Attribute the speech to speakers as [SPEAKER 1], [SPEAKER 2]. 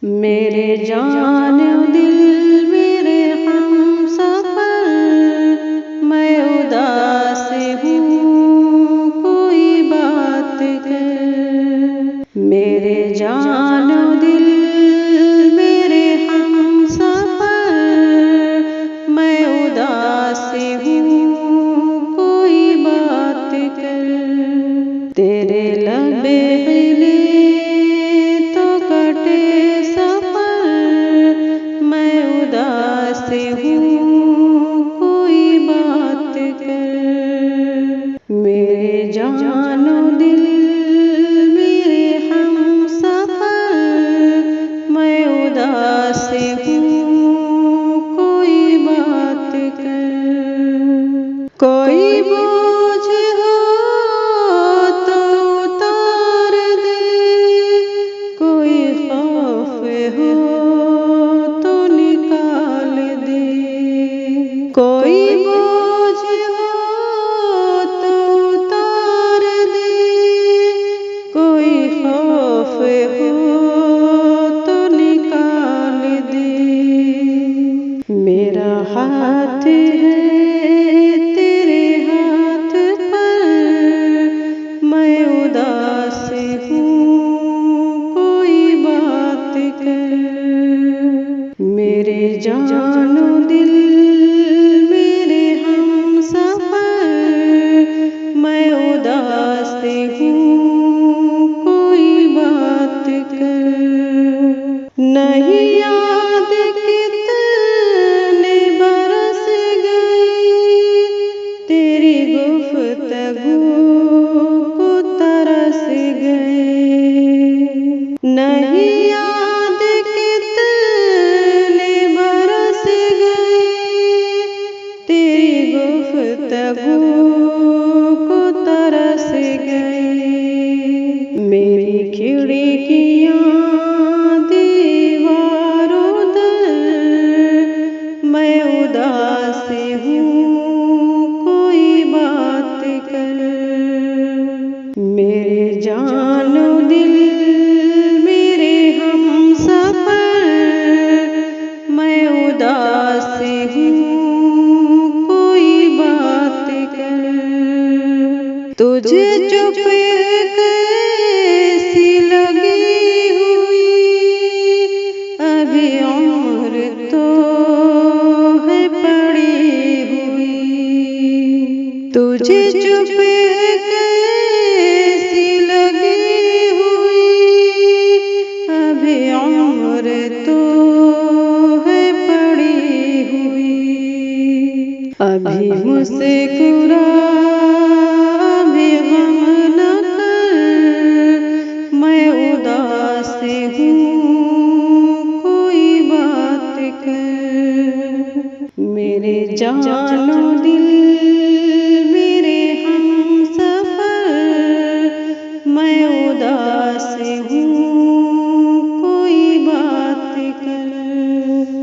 [SPEAKER 1] मेरे जान दिल मेरे हमसफर, मैं उदास हूँ कोई बात कर। मेरे जान दिल मेरे हमसफर, मैं उदास हूँ कोई बात कर। तेरे लबे हिले तो कटे सफर, मैं उदास हूँ कोई बात कर। मेरे जान दिल मेरे हमसफर, मैं उदास हूँ कोई बात कर। कोई बोझ हो तो उतार दे, कोई खौफ हो तो निकाल दे। कोई बोझ हो तो उतार दे, कोई खौफ हो तो निकाल दे। मेरा हाथ है तेरे हाथ पर, मैं उदास हूँ कोई बात कर। मेरे जान दिल मेरे हमसफर, मैं उदास हूँ कोई बात कर। नहीं याद कितने बरस गए, तेरी गुफ्तगू को तरस गए। नहीं याद कितने बरस गए, तेरी गुफ्तगू को तरस गए। मेरी खिड़कियाँ दीवारों दर, मैं उदास हूँ कोई बात कर। मेरे जान दिल मेरे हमसफर, मैं उदास हूँ कोई बात कर। तुझे चुप कैसी लगी हुई, अभी उम्र तो है पड़ी हुई। तुझे चुप कैसी लगी हुई, अभी उम्र तो है पड़ी हुई। अभी मुस्कुरा अभी गम न कर, मैं उदास हूँ कोई बात कर। मेरे जान दिल